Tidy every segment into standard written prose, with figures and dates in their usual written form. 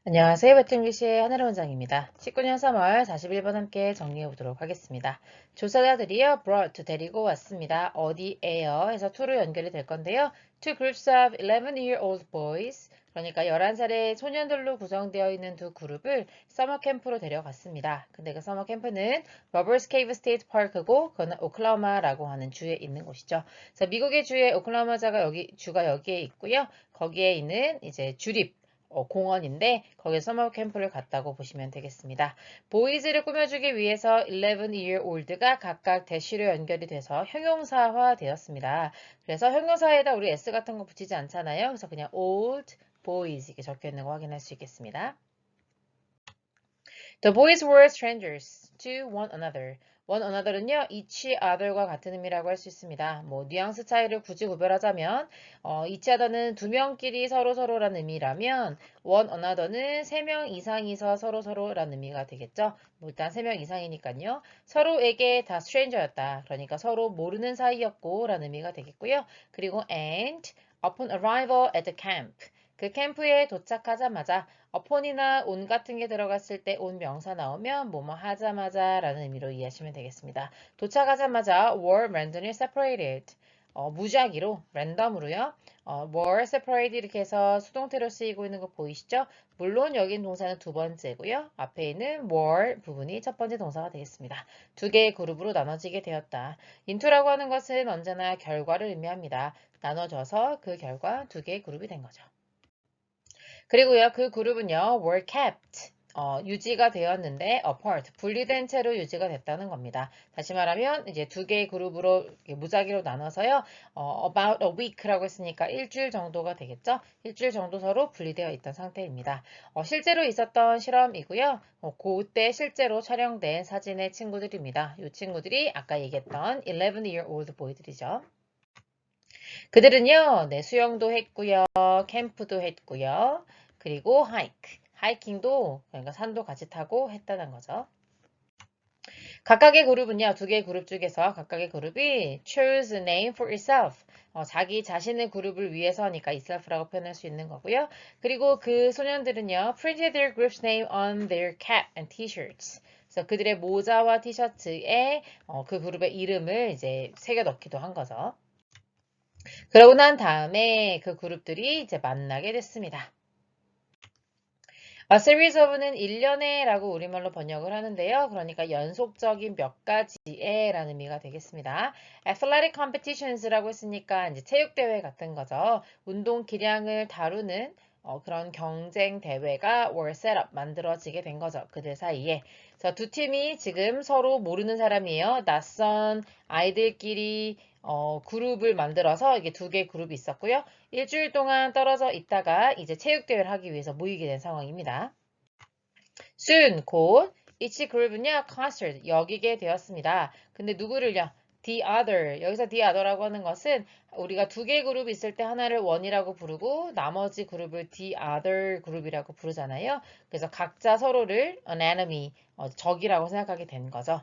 안녕하세요. 배틀기시의 하늘의 원장입니다. 19년 3월 41번 함께 정리해 보도록 하겠습니다. 조사자들이요, brought, 데리고 왔습니다. 어디에요? 해서 to로 연결이 될 건데요. Two groups of 11-year-old boys, 그러니까 11살의 소년들로 구성되어 있는 두 그룹을 서머 캠프로 데려갔습니다. 근데 그 서머 캠프는 Robbers Cave State Park고 그거는 오클라호마라고 하는 주에 있는 곳이죠. 그래서 미국의 주에 주가 여기에 있고요. 거기에 있는 이제 주립 공원인데 거기에 서머 캠프를 갔다고 보시면 되겠습니다. 보이즈를 꾸며주기 위해서 11-year-old가 각각 대시로 연결이 돼서 형용사화 되었습니다. 그래서 형용사에다 우리 s 같은 거 붙이지 않잖아요. 그래서 그냥 old boys 이렇게 적혀 있는 거 확인할 수 있겠습니다. The boys were strangers to one another. one another는요, each other과 같은 의미라고 할 수 있습니다. 뭐 뉘앙스 차이를 굳이 구별하자면 each other는 두 명끼리 서로라는 의미라면 one another는 세 명 이상이서 서로라는 의미가 되겠죠. 뭐 일단 세 명 이상이니까요. 서로에게 다 stranger였다. 그러니까 서로 모르는 사이였고 라는 의미가 되겠고요. 그리고 and upon arrival at the camp. 그 캠프에 도착하자마자 upon이나 on 같은 게 들어갔을 때 on 명사 나오면 뭐뭐 하자마자 라는 의미로 이해하시면 되겠습니다. 도착하자마자 were randomly separated. 무작위로, 랜덤으로요. were separated 이렇게 해서 수동태로 쓰이고 있는 거 보이시죠? 물론 여긴 동사는 두 번째고요. 앞에 있는 were 부분이 첫 번째 동사가 되겠습니다. 두 개의 그룹으로 나눠지게 되었다. into라고 하는 것은 언제나 결과를 의미합니다. 나눠져서 그 결과 두 개의 그룹이 된 거죠. 그리고요, 그 그룹은요, were kept. 유지가 되었는데 apart, 분리된 채로 유지가 됐다는 겁니다. 다시 말하면 이제 두 개의 그룹으로 무작위로 나눠서요. about a week라고 했으니까 일주일 정도가 되겠죠. 일주일 정도 서로 분리되어 있던 상태입니다. 실제로 있었던 실험이고요. 그때 실제로 촬영된 사진의 친구들입니다. 이 친구들이 아까 얘기했던 11-year-old boy들이죠. 그들은요, 네, 수영도 했고요, 캠프도 했고요, 그리고 하이킹도, 그러니까 산도 같이 타고 했다는 거죠. 각각의 그룹은요, 두 개의 그룹 중에서 각각의 그룹이 choose a name for itself. 자기 자신의 그룹을 위해서니까 itself라고 표현할 수 있는 거고요. 그리고 그 소년들은요, printed their group's name on their cap and t-shirts. 그래서 그들의 모자와 티셔츠에 그 그룹의 이름을 이제 새겨 넣기도 한 거죠. 그러고 난 다음에 그 그룹들이 이제 만나게 됐습니다. A series of는 일련의 라고 우리말로 번역을 하는데요. 그러니까 연속적인 몇 가지의 라는 의미가 되겠습니다. Athletic competitions라고 했으니까 이제 체육대회 같은 거죠. 운동 기량을 다루는 그런 경쟁 대회가 were set up, 만들어지게 된 거죠. 그들 사이에. 그래서 두 팀이 지금 서로 모르는 사람이에요. 낯선 아이들끼리 그룹을 만들어서 이게 두 개의 그룹이 있었고요. 일주일 동안 떨어져 있다가 이제 체육대회를 하기 위해서 모이게 된 상황입니다. soon, 곧, each group은요, concert, 여기게 되었습니다. 근데 누구를요? the other. 여기서 the other라고 하는 것은 우리가 두 개의 그룹이 있을 때 하나를 one이라고 부르고 나머지 그룹을 the other 그룹이라고 부르잖아요. 그래서 각자 서로를 an enemy, 적이라고 생각하게 된 거죠.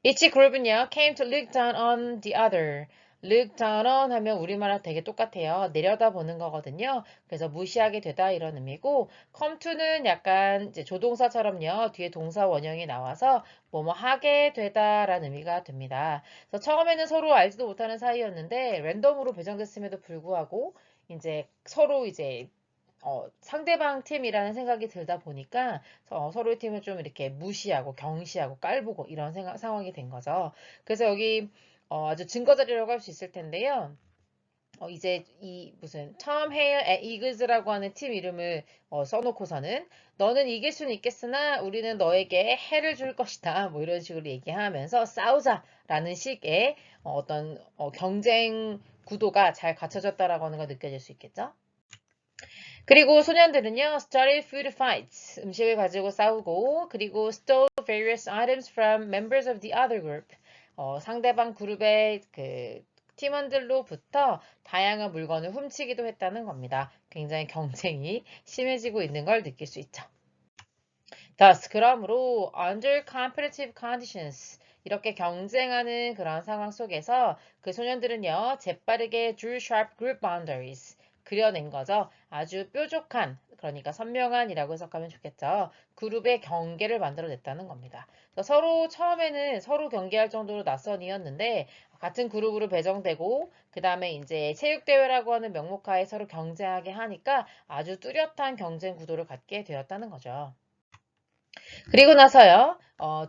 Each group은요, came to look down on the other. look down on 하면 우리말하고 되게 똑같아요. 내려다보는 거거든요. 그래서 무시하게 되다 이런 의미고 come to는 약간 이제 조동사처럼요. 뒤에 동사 원형이 나와서 뭐뭐 하게 되다라는 의미가 됩니다. 그래서 처음에는 서로 알지도 못하는 사이였는데 랜덤으로 배정됐음에도 불구하고 이제 서로 이제 상대방 팀이라는 생각이 들다 보니까 서로의 팀을 좀 이렇게 무시하고 경시하고 깔보고 이런 상황이 된 거죠. 그래서 여기 아주 증거 자료라고 할 수 있을 텐데요. 이제 이 무슨 톰 헤일 애 이글즈라고 하는 팀 이름을 써놓고서는 너는 이길 수는 있겠으나 우리는 너에게 해를 줄 것이다. 뭐 이런 식으로 얘기하면서 싸우자라는 식의 어떤 경쟁 구도가 잘 갖춰졌다라고 하는 걸 느껴질 수 있겠죠. 그리고 소년들은요, started food fights, 음식을 가지고 싸우고, 그리고 stole various items from members of the other group, 상대방 그룹의 그 팀원들로부터 다양한 물건을 훔치기도 했다는 겁니다. 굉장히 경쟁이 심해지고 있는 걸 느낄 수 있죠. Thus, 그러므로 under competitive conditions, 이렇게 경쟁하는 그런 상황 속에서 그 소년들은요, 재빠르게 drew sharp group boundaries, 그려낸 거죠. 아주 뾰족한 그러니까 선명한이라고 해석하면 좋겠죠. 그룹의 경계를 만들어냈다는 겁니다. 그래서 서로 처음에는 서로 경계할 정도로 낯선이었는데 같은 그룹으로 배정되고 그 다음에 이제 체육대회라고 하는 명목하에 서로 경쟁하게 하니까 아주 뚜렷한 경쟁 구도를 갖게 되었다는 거죠. 그리고 나서요,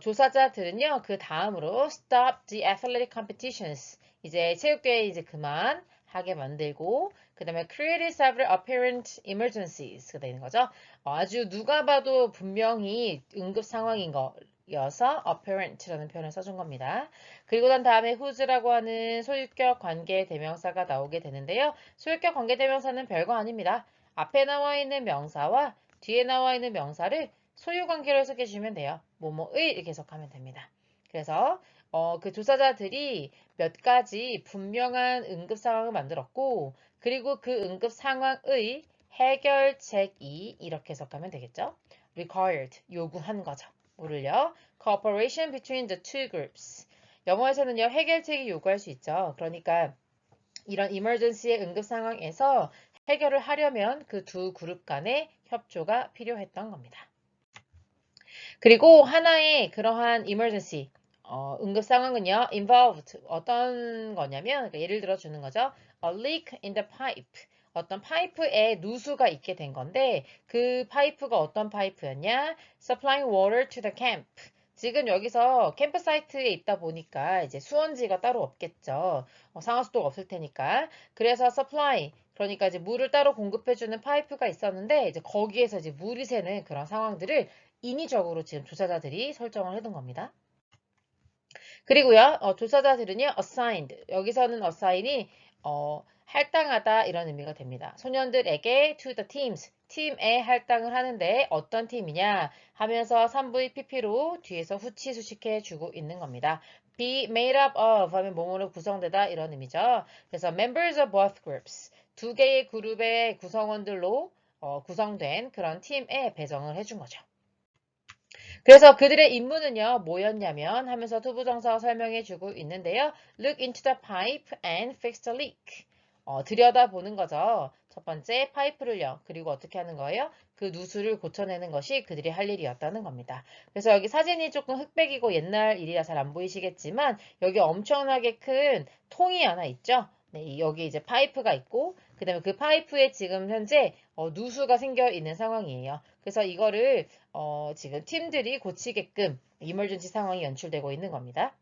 조사자들은요, 그 다음으로 stop the athletic competitions. 이제 체육대회 이제 그만하게 만들고, 그 다음에 created several apparent emergencies. 가 되는 거죠. 아주 누가 봐도 분명히 응급 상황인 거여서 apparent라는 표현을 써준 겁니다. 그리고 난 다음에 who's라고 하는 소유격 관계 대명사가 나오게 되는데요. 소유격 관계 대명사는 별거 아닙니다. 앞에 나와 있는 명사와 뒤에 나와 있는 명사를 소유 관계로 해석해 주시면 돼요. 뭐뭐의 이렇게 해석하면 됩니다. 그래서 그 조사자들이 몇 가지 분명한 응급 상황을 만들었고 그리고 그 응급 상황의 해결책이 이렇게 해석하면 되겠죠. required, 요구한 거죠. 뭐를요? cooperation between the two groups. 영어에서는요, 해결책이 요구할 수 있죠. 그러니까 이런 emergency의 응급 상황에서 해결을 하려면 그 두 그룹 간의 협조가 필요했던 겁니다. 그리고 하나의 그러한 emergency, 응급 상황은요, involved, 어떤 거냐면, 그러니까 예를 들어 주는 거죠. A leak in the pipe. 어떤 파이프에 누수가 있게 된 건데, 그 파이프가 어떤 파이프였냐? Supplying water to the camp. 지금 여기서 캠프 사이트에 있다 보니까 이제 수원지가 따로 없겠죠. 상하수도가 없을 테니까. 그래서 supply, 그러니까 이제 물을 따로 공급해주는 파이프가 있었는데, 이제 거기에서 이제 물이 새는 그런 상황들을 인위적으로 지금 조사자들이 설정을 해둔 겁니다. 그리고요, 조사자들은요, assigned. 여기서는 assign이, 할당하다 이런 의미가 됩니다. 소년들에게 to the teams. 팀에 할당을 하는데 어떤 팀이냐 하면서 3V PP로 뒤에서 후치 수식해 주고 있는 겁니다. be made up of 하면 뭐뭐로 구성되다 이런 의미죠. 그래서 members of both groups. 두 개의 그룹의 구성원들로 구성된 그런 팀에 배정을 해준 거죠. 그래서 그들의 임무는요, 뭐였냐면 하면서 투부정사가 설명해 주고 있는데요. Look into the pipe and fix the leak. 들여다보는 거죠. 첫 번째 파이프를요. 그리고 어떻게 하는 거예요? 그 누수를 고쳐내는 것이 그들이 할 일이었다는 겁니다. 그래서 여기 사진이 조금 흑백이고 옛날 일이라 잘 안 보이시겠지만 여기 엄청나게 큰 통이 하나 있죠. 네, 여기 이제 파이프가 있고 그 다음에 그 파이프에 지금 현재 누수가 생겨 있는 상황이에요. 그래서 이거를 지금 팀들이 고치게끔 이머전시 상황이 연출되고 있는 겁니다.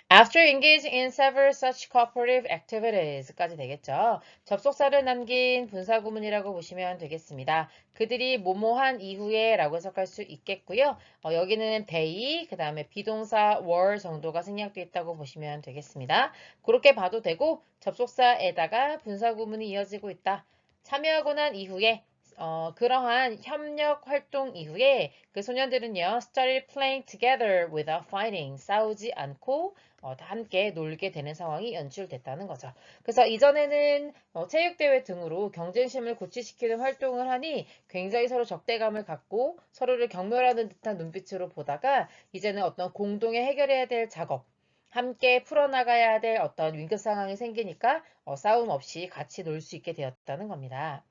After engaging in several such cooperative activities까지 되겠죠. 접속사를 남긴 분사구문이라고 보시면 되겠습니다. 그들이 뭐뭐한 이후에 라고 해석할 수 있겠고요. 여기는 they, 그 다음에 비동사 were 정도가 생략되어 있다고 보시면 되겠습니다. 그렇게 봐도 되고 접속사에다가 분사구문이 이어지고 있다. 참여하고 난 이후에 그러한 협력 활동 이후에 그 소년들은요, started playing together without fighting. 싸우지 않고 다 함께 놀게 되는 상황이 연출됐다는 거죠. 그래서 이전에는 체육대회 등으로 경쟁심을 고취시키는 활동을 하니 굉장히 서로 적대감을 갖고 서로를 경멸하는 듯한 눈빛으로 보다가 이제는 어떤 공동의 해결해야 될 작업, 함께 풀어나가야 될 어떤 위급 상황이 생기니까 싸움 없이 같이 놀 수 있게 되었다는 겁니다.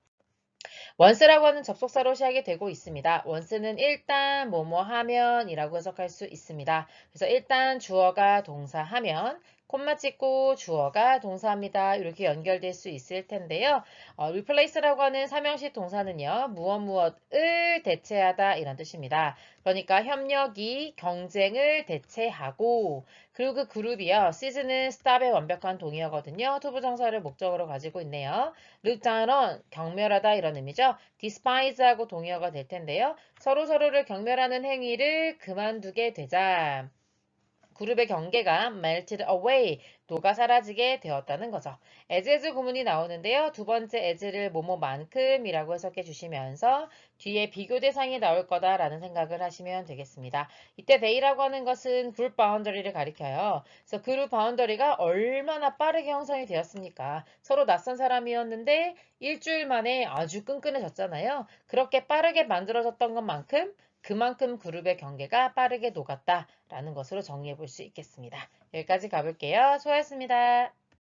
once라고 하는 접속사로 시작이 되고 있습니다. once는 일단 뭐뭐 하면이라고 해석할 수 있습니다. 그래서 일단 주어가 동사하면 콤마 찍고 주어가 동사합니다. 이렇게 연결될 수 있을 텐데요. replace라고 하는 삼형식 동사는요. 무엇을 대체하다 이런 뜻입니다. 그러니까 협력이 경쟁을 대체하고 그리고 그 그룹이요. 시즌은 stop의 완벽한 동의어거든요. 투부정사를 목적으로 가지고 있네요. look down on, 경멸하다 이런 의미죠. despise하고 동의어가 될 텐데요. 서로서로를 경멸하는 행위를 그만두게 되자. 그룹의 경계가 melted away, 녹아 사라지게 되었다는 거죠. as 구문이 나오는데요. 두 번째 as를 뭐뭐만큼이라고 해석해 주시면서 뒤에 비교 대상이 나올 거다라는 생각을 하시면 되겠습니다. 이때 they라고 하는 것은 그룹 바운더리를 가리켜요. 그래서 그룹 바운더리가 얼마나 빠르게 형성이 되었습니까? 서로 낯선 사람이었는데 일주일 만에 아주 끈끈해졌잖아요. 그렇게 빠르게 만들어졌던 것만큼 그만큼 그룹의 경계가 빠르게 녹았다라는 것으로 정리해 볼 수 있겠습니다. 여기까지 가볼게요. 수고하셨습니다.